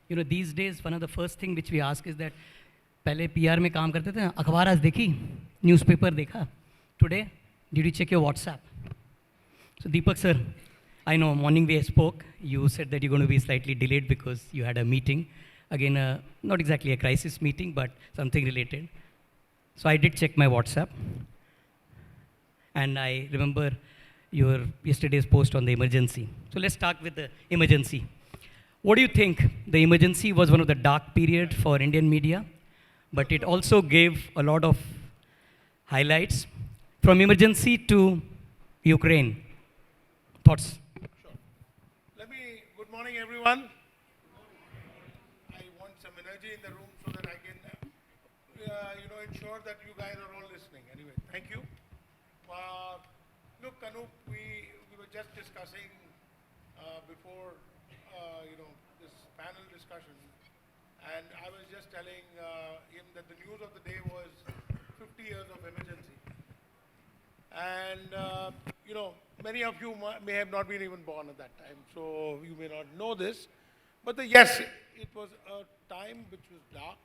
these days, one of the first thing which we ask is that पहले PR में काम करते थे, अखबार आज देखी, न्यूज़पेपर देखा. Today, did you check your WhatsApp? So Deepak sir, I know morning we spoke. You said that you're going to be slightly delayed because you had a meeting. Again, not exactly a crisis meeting, but something related. So I did check my WhatsApp. And I remember your yesterday's post on the emergency. So let's start with the emergency. What do you think? The emergency was one of the dark period for Indian media, but it also gave a lot of highlights. From emergency to Ukraine. Thoughts? Sure. Good morning everyone. I want some energy in the room so that I can, ensure that you guys are all listening. Anyway, thank you. Look, Anup, we were just discussing before, this panel discussion, and I was just telling him that the news of the day was 50 years of emergency. And, many of you may have not been even born at that time, so you may not know this. But yes, it was a time which was dark.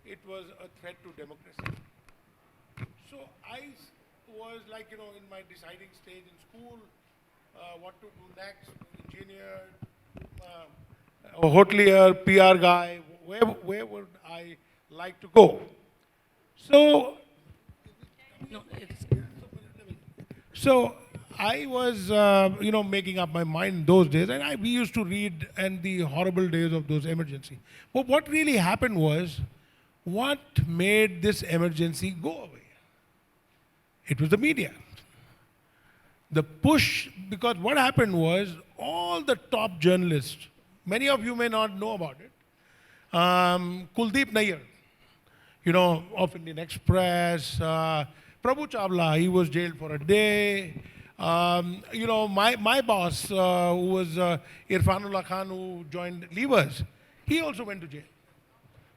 It was a threat to democracy. So I was like, in my deciding stage in school, what to do next, engineer, a hotelier, PR guy, where would I like to go? So, No, it's, So I was, making up my mind those days, and we used to read and the horrible days of those emergency. But what really happened was, what made this emergency go away? It was the media. The push, because what happened was, all the top journalists, many of you may not know about it, Kuldeep Nayyar, of Indian Express, Prabhu Chawla, he was jailed for a day. My boss, who was Irfanullah Khan, who joined Levers, he also went to jail.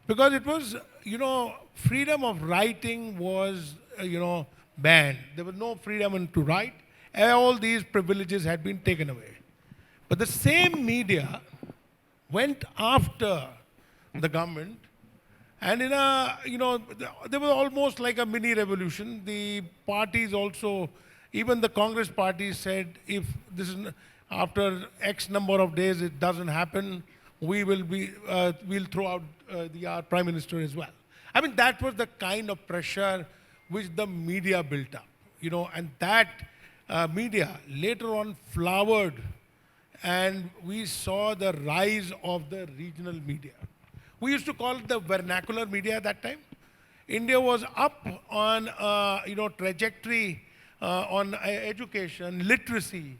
Because it was, freedom of writing was, banned. There was no freedom to write. All these privileges had been taken away. But the same media went after the government. And there was almost like a mini revolution. The parties also, even the Congress party said, if this is after X number of days it doesn't happen, we'll throw out our prime minister as well. I mean, that was the kind of pressure which the media built up, and that media later on flowered, and we saw the rise of the regional media. We used to call it the vernacular media at that time. India was up on, trajectory on education, literacy.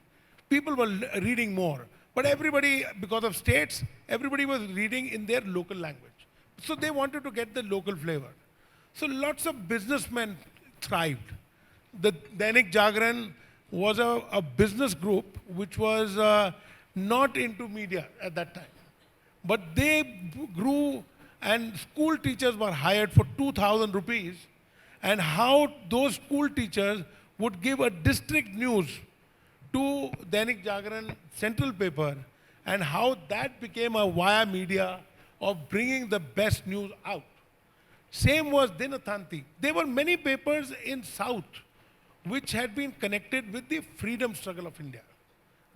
People were reading more. But everybody, because of states, everybody was reading in their local language. So they wanted to get the local flavor. So lots of businessmen thrived. The Dainik Jagran was a business group which was not into media at that time. But they grew, and school teachers were hired for 2,000 rupees, and how those school teachers would give a district news to Dainik Jagran central paper, and how that became a via media of bringing the best news out. Same was Dinathanti. There were many papers in South which had been connected with the freedom struggle of India.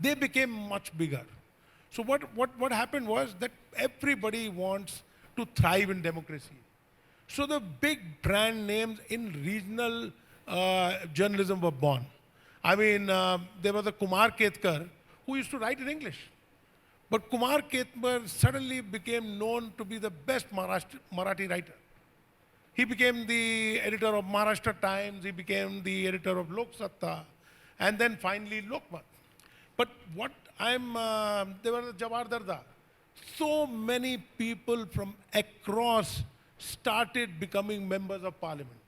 They became much bigger. So what happened was that everybody wants to thrive in democracy. So the big brand names in regional journalism were born. I mean, there was a Kumar Ketkar who used to write in English. But Kumar Ketkar suddenly became known to be the best Marathi writer. He became the editor of Maharashtra Times, he became the editor of Lok Satta, and then finally Lokmat. But there was Jawahar Darda. So many people from across started becoming members of parliament.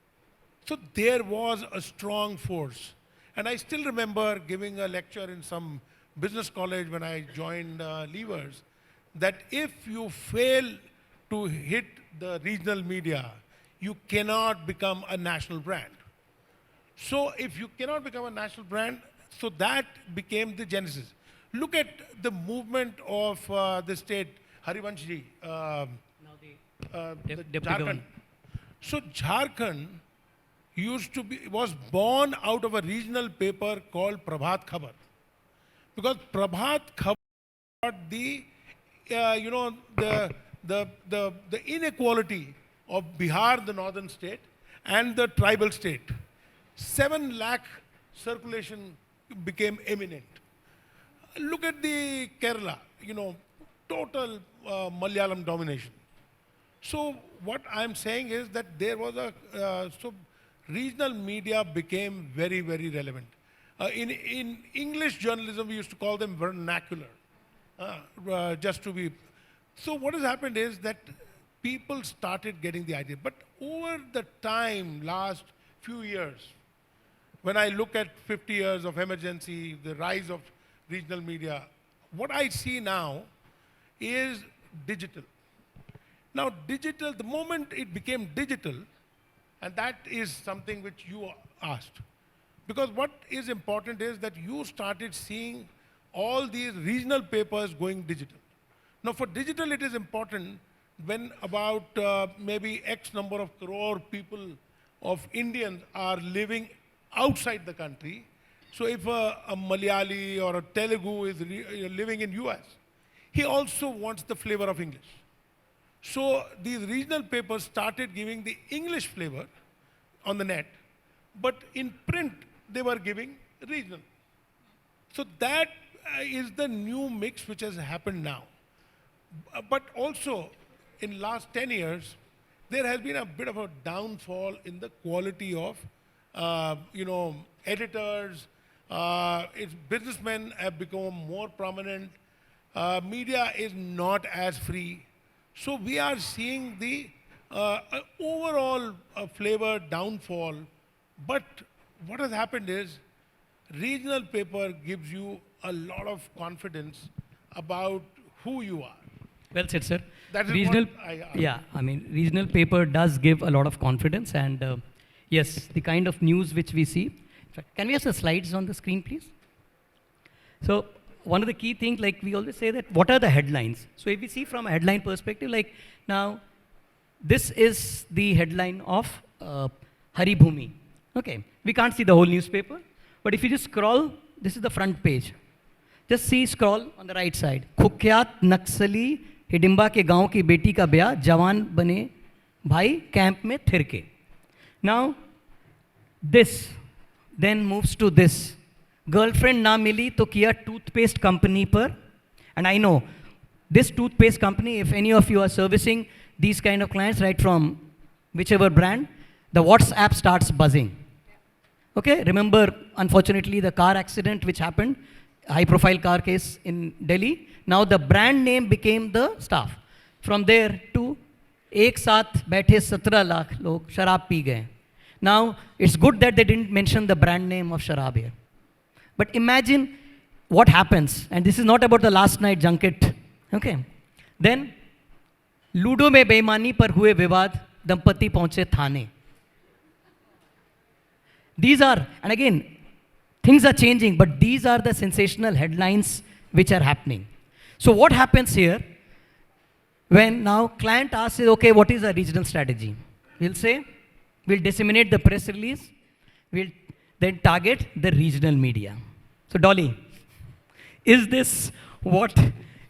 So there was a strong force. And I still remember giving a lecture in some business college when I joined Levers, that if you fail to hit the regional media, you cannot become a national brand. So if you cannot become a national brand, so that became the genesis. Look at the movement of the state. Harivanshji, Now the the deputy Jharkhand. governor. So Jharkhand was born out of a regional paper called Prabhat Khabar, because Prabhat Khabar got the the inequality of Bihar, the northern state, and the tribal state. 7 lakh circulation became imminent. Look at the Kerala, total Malayalam domination. So what I'm saying is that there was so regional media became very, very relevant. In English journalism, we used to call them vernacular, just to be. So what has happened is that people started getting the idea. But over the time, last few years, when I look at 50 years of emergency, the rise of regional media, what I see now is digital. Now, digital, the moment it became digital, and that is something which you asked, because what is important is that you started seeing all these regional papers going digital. Now, for digital, it is important when about maybe X number of crore people of Indians are living outside the country. So if a Malayali or a Telugu is living in US, he also wants the flavor of English. So these regional papers started giving the English flavor on the net, but in print they were giving regional. So that is the new mix which has happened now. But also in last 10 years, there has been a bit of a downfall in the quality of editors. Businessmen have become more prominent. Media is not as free. So we are seeing the overall flavor downfall. But what has happened is regional paper gives you a lot of confidence about who you are. Well said, sir. That is Regional, what I yeah, I mean, regional paper does give a lot of confidence, and yes, the kind of news which we see. In fact, can we have the slides on the screen, please? So one of the key things, like we always say that, what are the headlines? So if we see from a headline perspective, like now, this is the headline of Hari Bhumi. Okay, we can't see the whole newspaper, but if you just scroll, this is the front page. Just see, scroll on the right side. कुख्यात नक्सली हिडिंबा के गांव की बेटी का ब्याह, जवान बने भाई कैंप में थिरके. Now, this then moves to this. Girlfriend ना मिली तो किया toothpaste company पर. And I know this toothpaste company, if any of you are servicing these kind of clients, right from whichever brand, the WhatsApp starts buzzing. Okay, remember, unfortunately, the car accident which happened, high profile car case in Delhi. Now the brand name became the staff. From there to एक साथ बैठे 17 लाख लोग शराब P गए. Now it's good that they didn't mention the brand name of Sharab here. But imagine what happens, and this is not about the last night junket. Okay. Then ludo में बेईमानी पर हुए विवाद, दंपति पहुंचे थाने. These are, and again, things are changing, but these are the sensational headlines which are happening. So what happens here, when now client asks, okay, what is our regional strategy? We'll say, we'll disseminate the press release, we'll then target the regional media. So Dolly, is this what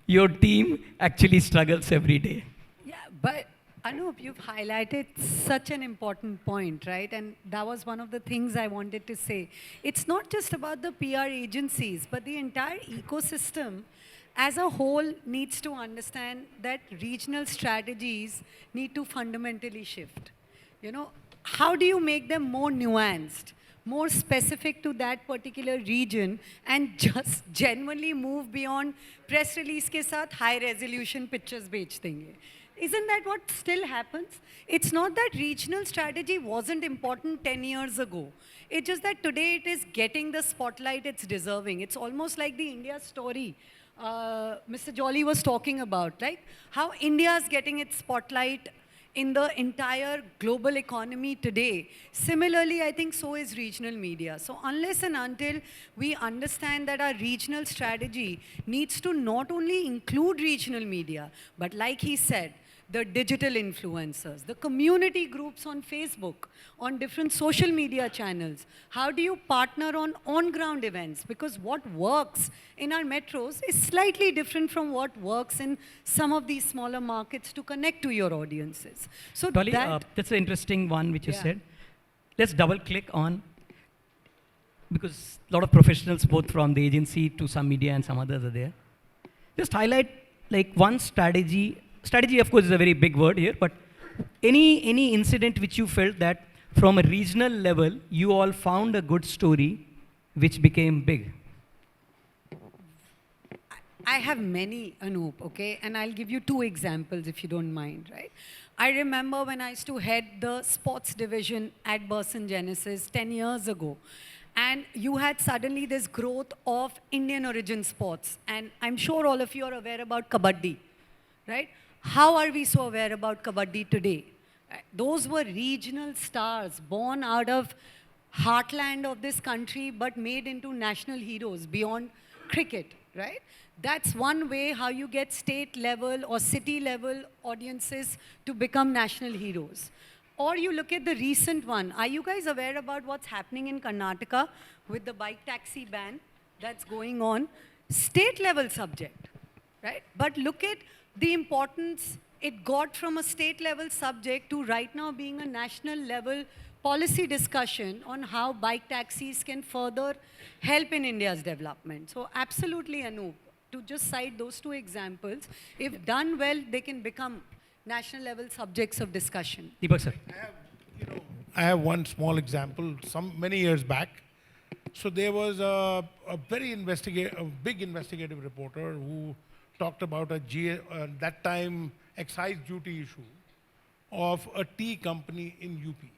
your team actually struggles every day? Yeah, but Anup, you've highlighted such an important point, right? And that was one of the things I wanted to say. It's not just about the PR agencies, but the entire ecosystem as a whole needs to understand that regional strategies need to fundamentally shift. You know, how do you make them more nuanced, more specific to that particular region, and just genuinely move beyond press release ke saath high resolution pictures beech denge? Isn't that what still happens? It's not that regional strategy wasn't important 10 years ago. It's just that today it is getting the spotlight it's deserving. It's almost like the India story Mr. Jolly was talking about, right? How India is getting its spotlight in the entire global economy today. Similarly, I think so is regional media. So unless and until we understand that our regional strategy needs to not only include regional media, but like he said, the digital influencers, the community groups on Facebook, on different social media channels. How do you partner on on-ground events? Because what works in our metros is slightly different from what works in some of these smaller markets to connect to your audiences. So Dolly, that, that's an interesting one which you Yeah. said. Let's double click on, because a lot of professionals, both from the agency to some media and some others are there. Just highlight like one strategy. Strategy, of course, is a very big word here, but any incident which you felt that from a regional level, you all found a good story which became big. I have many, Anoop, okay? And I'll give you two examples if you don't mind, right? I remember when I used to head the sports division at Burson Genesis 10 years ago. And you had suddenly this growth of Indian origin sports. And I'm sure all of you are aware about Kabaddi, right? How are we so aware about Kabaddi today? Those were regional stars born out of heartland of this country but made into national heroes beyond cricket, right? That's one way how you get state level or city level audiences to become national heroes. Or you look at the recent one. Are you guys aware about what's happening in Karnataka with the bike taxi ban that's going on? State level subject, right? But look at the importance it got from a state level subject to right now being a national level policy discussion on how bike taxis can further help in India's development. So absolutely, Anoop, to just cite those two examples, if done well, they can become national level subjects of discussion. Deepak sir. I have one small example. Many years back, so there was a big investigative reporter who talked about that time excise duty issue of a tea company in UP.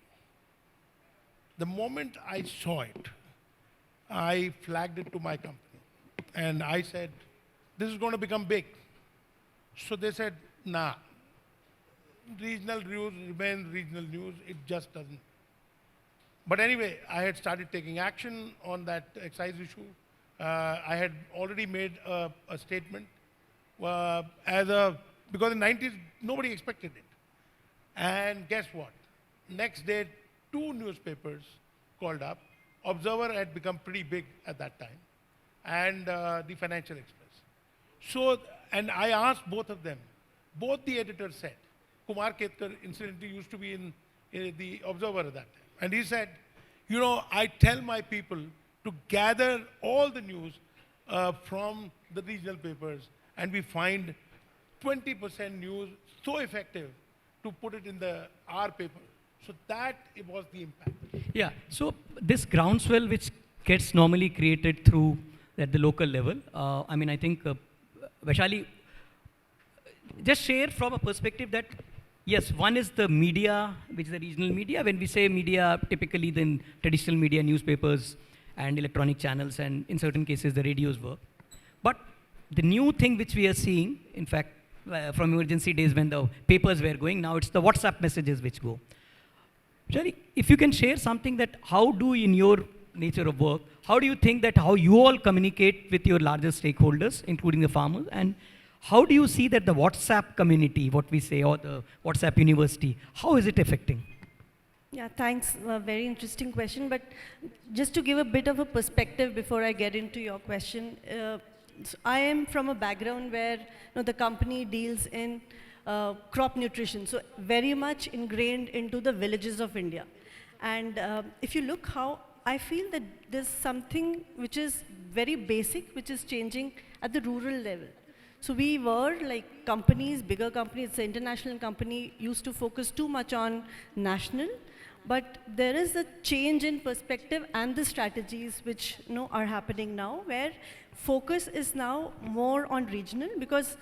The moment I saw it, I flagged it to my company, and I said, "This is going to become big." So they said, "Nah, regional news remains regional news. It just doesn't." But anyway, I had started taking action on that excise issue. I had already made a statement because in the 90s, nobody expected it. And guess what? Next day, two newspapers called up. Observer had become pretty big at that time, and the Financial Express. So, and I asked both of them. Both the editors said, Kumar Ketkar incidentally used to be in the Observer at that time. And he said, I tell my people to gather all the news from the regional papers, and we find 20% news so effective to put it in our paper. So that it was the impact. Yeah, so this groundswell which gets normally created through at the local level, I think, Vaishali, just share from a perspective that, yes, one is the media, which is the regional media. When we say media, typically then traditional media, newspapers and electronic channels, and in certain cases the radios work. But the new thing which we are seeing, in fact, from emergency days when the papers were going, now it's the WhatsApp messages which go. Vaishali, if you can share something that how do in your nature of work, how do you think that how you all communicate with your largest stakeholders, including the farmers, and how do you see that the WhatsApp community, what we say, or the WhatsApp university, how is it affecting? Yeah, thanks. A very interesting question. But just to give a bit of a perspective before I get into your question, so I am from a background where the company deals in crop nutrition, so very much ingrained into the villages of India. And if you look how, I feel that there's something which is very basic, which is changing at the rural level. So we were like companies, bigger companies, it's an international company, used to focus too much on national, but there is a change in perspective and the strategies which are happening now, where focus is now more on regional, because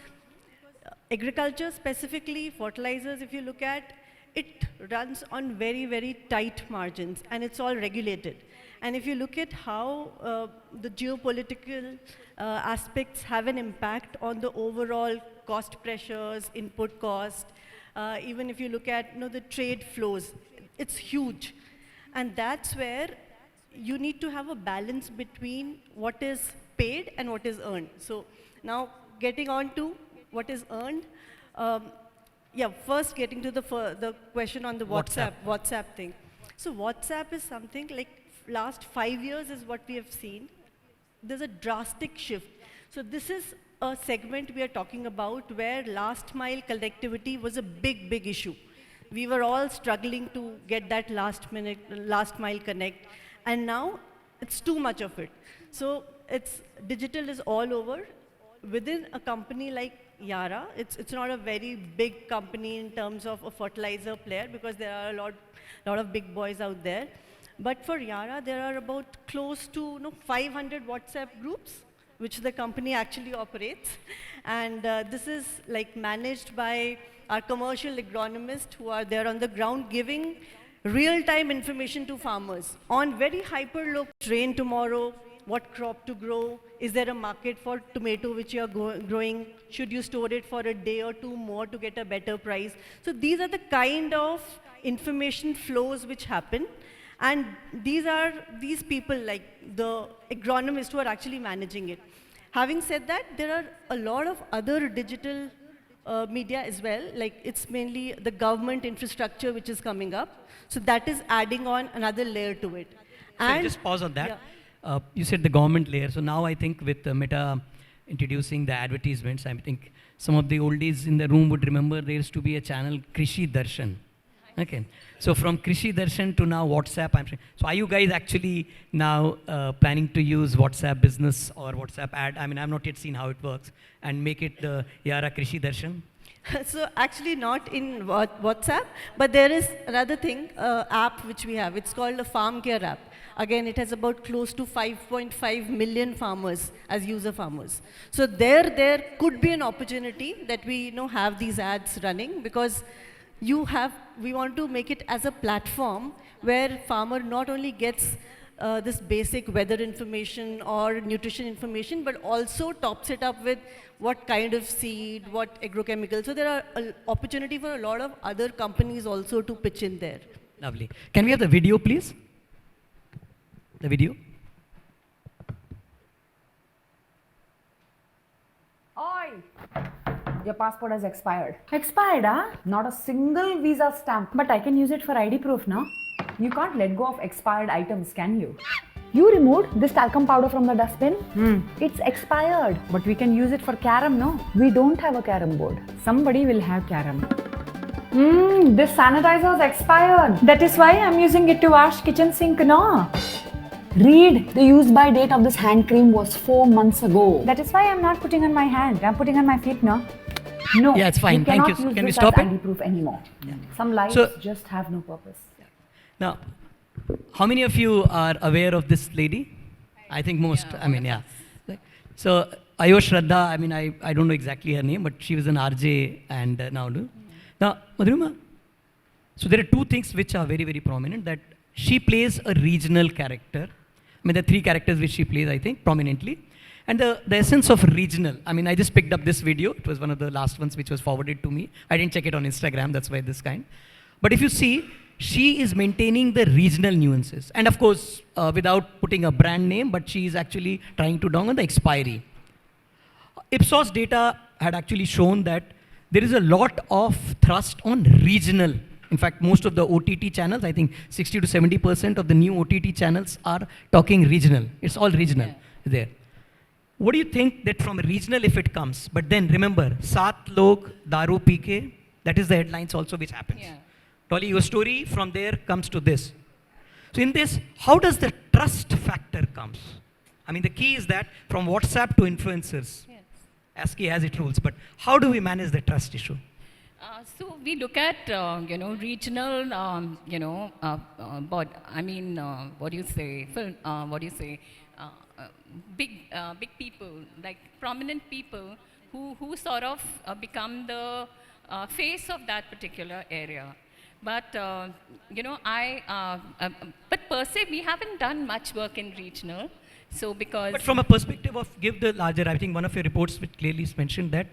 agriculture specifically, fertilizers, if you look at, it runs on very, very tight margins, and it's all regulated. And if you look at how the geopolitical aspects have an impact on the overall cost pressures, input cost, Even if you look at the trade flows, it's huge. And that's where you need to have a balance between what is paid and what is earned. So now getting on to what is earned. Yeah, first getting to the question on the WhatsApp thing. So WhatsApp is something like last 5 years is what we have seen. There's a drastic shift. So this is a segment we are talking about where last mile connectivity was a big, big issue. We were all struggling to get that last mile connect, and now it's too much of it. So digital is all over. Within a company like Yara, it's not a very big company in terms of a fertilizer player because there are a lot of big boys out there. But for Yara, there are about close to 500 WhatsApp groups which the company actually operates. And this is like managed by our commercial agronomists who are there on the ground giving real-time information to farmers on very hyper-local rain tomorrow, what crop to grow, is there a market for tomato which you are growing, should you store it for a day or two more to get a better price. So these are the kind of information flows which happen. And these people, like the agronomists who are actually managing it. Having said that, there are a lot of other digital media as well, like it's mainly the government infrastructure which is coming up. So that is adding on another layer to it. And just pause on that. You said the government layer. So now I think with Meta introducing the advertisements, I think some of the oldies in the room would remember there used to be a channel, Krishi Darshan. Okay. So from Krishi Darshan to now WhatsApp, I'm sure. So are you guys actually now planning to use WhatsApp business or WhatsApp ad? I mean, I've not yet seen how it works, and make it the Yara Krishi Darshan? So actually not in WhatsApp, but there is another thing, app which we have. It's called a Farm Care app. Again, it has about close to 5.5 million farmers as user farmers. So there could be an opportunity that we have these ads running because we want to make it as a platform where farmer not only gets this basic weather information or nutrition information, but also tops it up with what kind of seed, what agrochemical. So there are an opportunity for a lot of other companies also to pitch in there. Lovely. Can we have the video, please? The video. Oi! Your passport has expired. Expired, huh? Not a single visa stamp. But I can use it for ID proof, no? You can't let go of expired items, can you? You removed this talcum powder from the dustbin? It's expired. But we can use it for carom, no? We don't have a carom board. Somebody will have carom. This sanitizer is expired. That is why I'm using it to wash kitchen sink, no? Read, the use by date of this hand cream was 4 months ago. That is why I'm not putting on my hand. I'm putting on my feet, no? No. Yeah, it's fine. Thank you. Use Can we this stop as it? ID proof anymore. Some lives just have no purpose. Now, how many of you are aware of this lady? I think most. I mean, yeah. So, Ayo Shraddha, I mean, I don't know exactly her name, but she was an RJ and now do. Now, Madhurima, so there are two things which are very, very prominent, that she plays a regional character. I mean, there are 3 characters which she plays, I think, prominently. And the essence of regional, I mean, I just picked up this video. It was one of the last ones which was forwarded to me. I didn't check it on Instagram, that's why this kind. But if you see, she is maintaining the regional nuances. And of course, without putting a brand name, but she is actually trying to down on the expiry. Ipsos data had actually shown that there is a lot of thrust on regional. In fact, most of the OTT channels, I think 60 to 70% of the new OTT channels are talking regional. It's all regional there. What do you think that from regional if it comes? But then remember, Saat Log Daru PK, that is the headlines also which happens. Dolly, your story from there comes to this. So in this, how does the trust factor comes? I mean, the key is that from WhatsApp to influencers, ASCII has its rules, but how do we manage the trust issue? So we look at, regional, big people, like prominent people who sort of become the face of that particular area. But, but per se, we haven't done much work in regional. So because... But from a perspective of give the larger, I think one of your reports which clearly mentioned that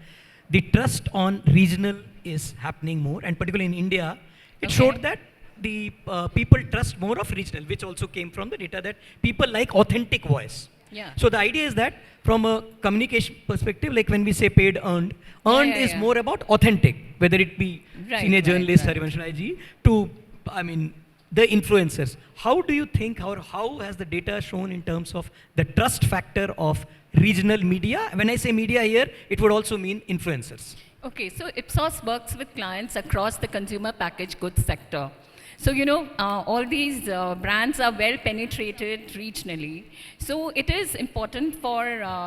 the trust on regional is happening more, and particularly in India, it showed that the people trust more of regional, which also came from the data that people like authentic voice. Yeah. So the idea is that from a communication perspective, like when we say paid earned, earned is more about authentic, whether it be Right, senior right, journalist right. Harivansh Rai ji to, I mean, the influencers. How do you think, or how has the data shown in terms of the trust factor of regional media? When I say media here, it would also mean influencers. Okay, so Ipsos works with clients across the consumer packaged goods sector. So, all these brands are well penetrated regionally. So, it is important for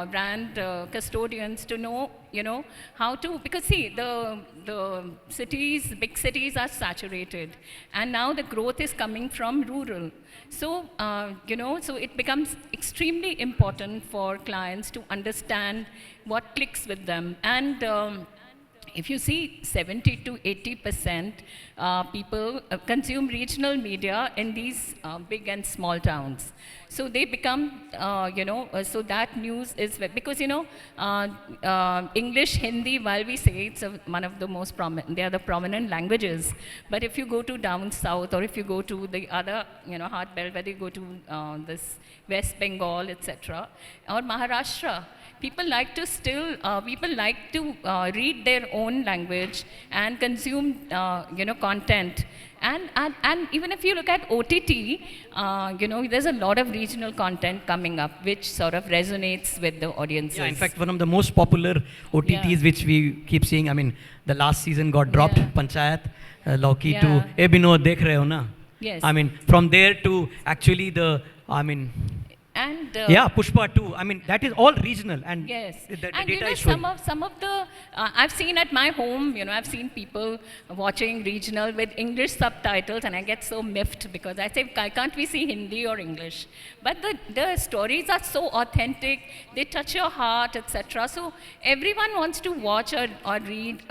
brand custodians to know, how to, because see, the cities, big cities are saturated. And now the growth is coming from rural. So, so it becomes extremely important for clients to understand what clicks with them. And if you see 70 to 80% people consume regional media in these big and small towns. So they become, so that news is, because, English, Hindi, while we say it's one of the most prominent, they are the prominent languages. But if you go to down south, or if you go to the other, heart belt, whether you go to this West Bengal, etc., or Maharashtra, people like to read their own language and consume, content. And even if you look at OTT, there's a lot of regional content coming up, which sort of resonates with the audiences. Yeah, in fact, one of the most popular OTTs which we keep seeing, I mean, the last season got dropped, Yeah. Panchayat, Lauki Yeah. to, "Hey Binod, dekh rahe ho na?" Yes. I mean, from there to actually the, I mean, And yeah, Pushpa too. I mean, that is all regional, and yes, the and data is showing. some of the I've seen at my home, I've seen people watching regional with English subtitles, and I get so miffed because I say, can't we see Hindi or English? But the stories are so authentic, they touch your heart, etc. So everyone wants to watch or read,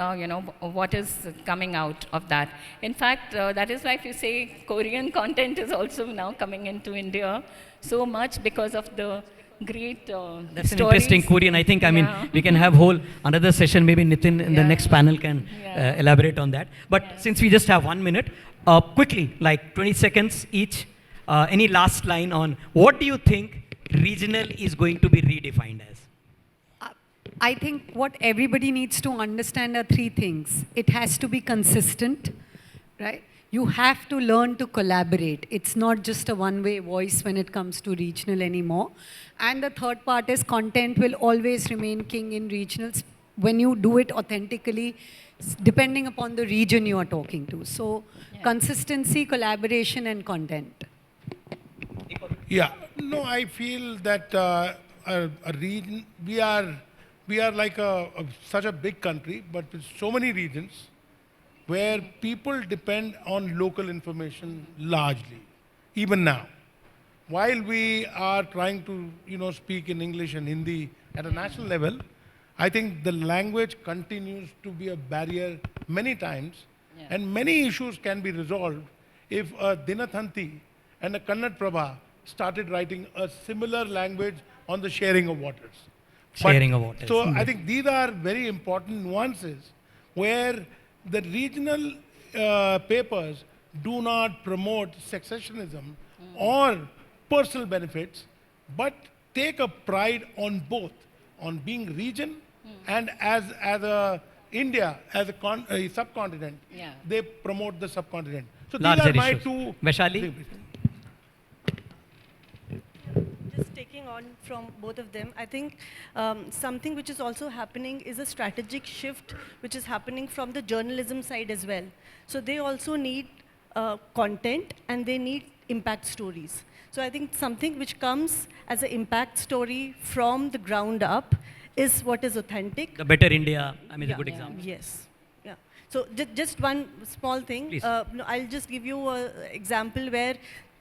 what is coming out of that. In fact, that is why if you say Korean content is also now coming into India so much because of the great That's an stories. interesting Korean. I think, I mean, Yeah. we can have whole another session. Maybe Nitin in the Yeah. next panel can Yeah. elaborate on that. But since we just have 1 minute, quickly, like 20 seconds each, any last line on what do you think regional is going to be redefined as? I think what everybody needs to understand are three things. It has to be consistent, right? You have to learn to collaborate. It's not just a one-way voice when it comes to regional anymore. And the third part is content will always remain king in regionals when you do it authentically, depending upon the region you are talking to. So consistency, collaboration, and content. Yeah, no, I feel that a region, we are like such a big country, but with so many regions where people depend on local information largely, even now. While we are trying to, speak in English and Hindi at a national level, I think the language continues to be a barrier many times, and many issues can be resolved if a Dinathanti and a Kannad Prabha started writing a similar language on the sharing of waters. Sharing of waters. So I think these are very important nuances where the regional papers do not promote secessionism or personal benefits, but take a pride on both, on being region and as a India, as a subcontinent, Yeah. they promote the subcontinent. So Larger these are my issues. two. Vaishali? Just taking on from both of them, I think something which is also happening is a strategic shift which is happening from the journalism side as well. So they also need content and they need impact stories. So I think something which comes as an impact story from the ground up is what is authentic. The Better India, I mean, Yeah. a good example. Yes. Yeah. So just one small thing. Please. No, I'll just give you an example where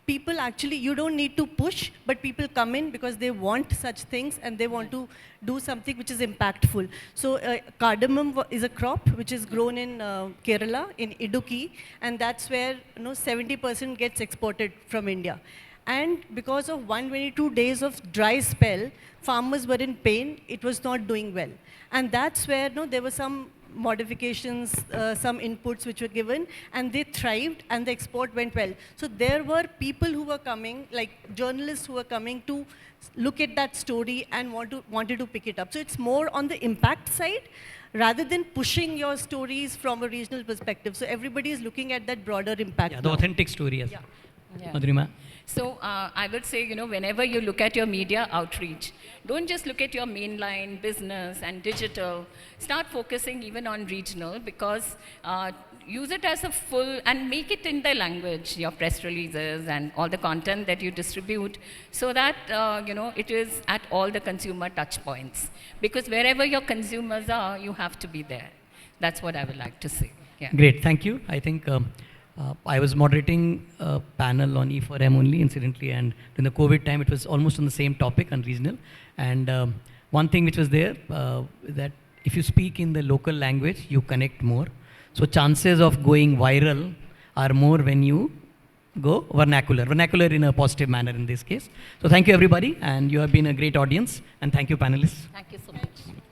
people actually, you don't need to push, but people come in because they want such things and they want to do something which is impactful. So cardamom is a crop which is grown in Kerala, in Idukki, and that's where 70% gets exported from India. And because of 122 days of dry spell, farmers were in pain. It was not doing well. And that's where there were some modifications, some inputs which were given, and they thrived, and the export went well. So there were people who were coming, like journalists who were coming to look at that story and wanted to pick it up. So it's more on the impact side, rather than pushing your stories from a regional perspective. So everybody is looking at that broader impact. Yeah, the now. authentic story. Yes. Yeah. Yeah. Madhurima. So I would say, whenever you look at your media outreach, don't just look at your mainline business and digital. Start focusing even on regional, because use it as a full and make it in the language, your press releases and all the content that you distribute, so that it is at all the consumer touch points. Because wherever your consumers are, you have to be there. That's what I would like to say. Yeah. Great, thank you. I think I was moderating a panel on E4M only, incidentally, and in the COVID time, it was almost on the same topic on regional. And one thing which was there, that if you speak in the local language, you connect more. So chances of going viral are more when you go vernacular in a positive manner in this case. So thank you everybody, and you have been a great audience, and thank you panelists. Thank you so much.